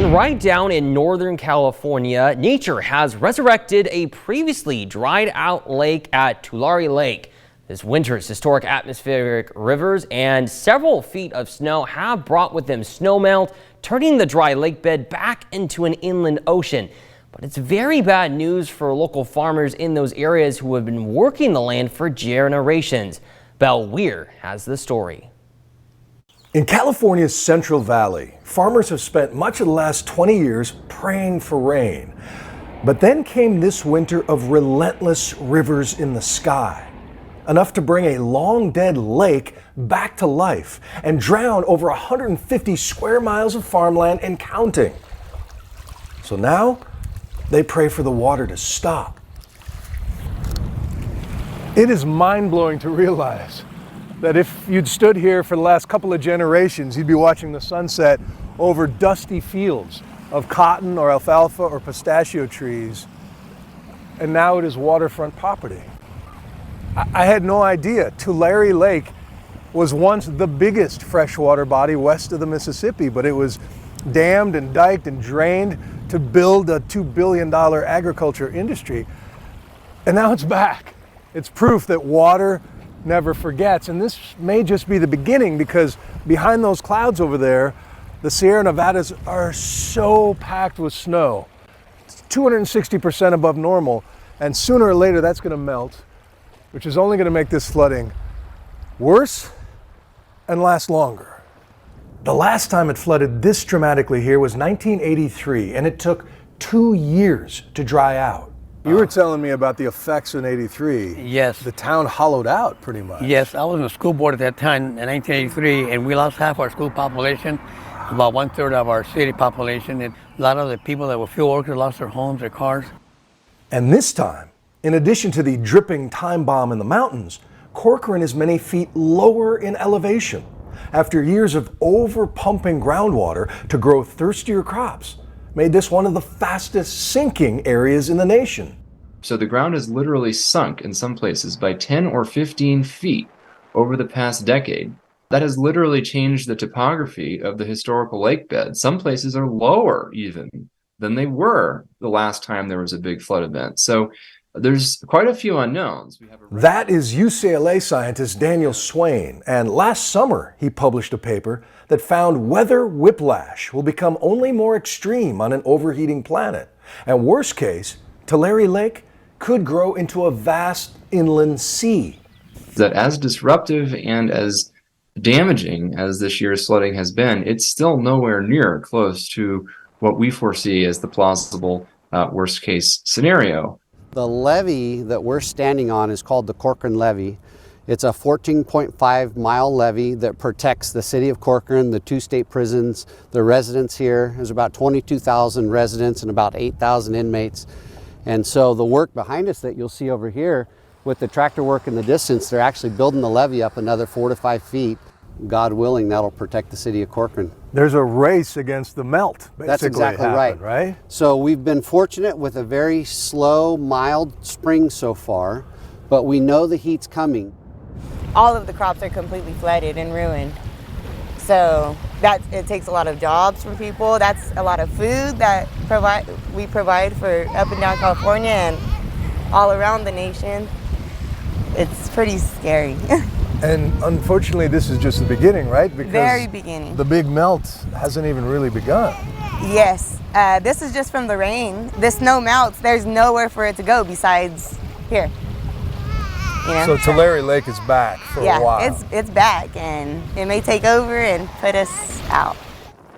And right down in Northern California, nature has resurrected a previously dried out lake at Tulare Lake. This winter's historic atmospheric rivers and several feet of snow have brought with them snowmelt, turning the dry lake bed back into an inland ocean. But it's very bad news for local farmers in those areas who have been working the land for generations. Belle Weir has the story. In California's Central Valley, farmers have spent much of the last 20 years praying for rain. But then came this winter of relentless rivers in the sky, enough to bring a long-dead lake back to life and drown over 150 square miles of farmland and counting. So now they pray for the water to stop. It is mind-blowing to realize that if you'd stood here for the last couple of generations, you'd be watching the sunset over dusty fields of cotton or alfalfa or pistachio trees, and now it is waterfront property. I had no idea Tulare Lake was once the biggest freshwater body west of the Mississippi, but it was dammed and diked and drained to build a $2 billion agriculture industry, and now it's back. It's proof that water never forgets. And this may just be the beginning, because behind those clouds over there, the Sierra Nevadas are so packed with snow. It's 260% above normal, and sooner or later that's going to melt, which is only going to make this flooding worse and last longer. The last time it flooded this dramatically here was 1983, and it took 2 years to dry out. You were telling me about the effects in '83. Yes. The town hollowed out pretty much. Yes, I was on the school board at that time in 1983, and we lost half our school population, about 1/3 of our city population. And a lot of the people that were field workers lost their homes, their cars. And this time, in addition to the dripping time bomb in the mountains, Corcoran is many feet lower in elevation after years of over-pumping groundwater to grow thirstier crops. Made this one of the fastest sinking areas in the nation. So the ground has literally sunk in some places by 10 or 15 feet over the past decade. That has literally changed the topography of the historical lake bed. Some places are lower even than they were the last time there was a big flood event. So there's quite a few unknowns. That is UCLA scientist Daniel Swain, and last summer he published a paper that found weather whiplash will become only more extreme on an overheating planet. And worst case, Tulare Lake could grow into a vast inland sea. That as disruptive and as damaging as this year's flooding has been, it's still nowhere near close to what we foresee as the plausible worst case scenario. The levee that we're standing on is called the Corcoran Levee. It's a 14.5 mile levee that protects the city of Corcoran, the 2 state prisons, the residents here. There's about 22,000 residents and about 8,000 inmates. And so the work behind us that you'll see over here with the tractor work in the distance, they're actually building the levee up another 4 to 5 feet. God willing, that'll protect the city of Corcoran. There's a race against the melt, basically. That's exactly right? So we've been fortunate with a very slow, mild spring so far, but we know the heat's coming. All of the crops are completely flooded and ruined. So it takes a lot of jobs from people. That's a lot of food that we provide for up and down California and all around the nation. It's pretty scary. And unfortunately, this is just the beginning, right? Because very beginning. The big melt hasn't even really begun. Yes, this is just from the rain. The snow melts. There's nowhere for it to go besides here. You know? So Tulare Lake is back for a while. Yeah, it's back, and it may take over and put us out.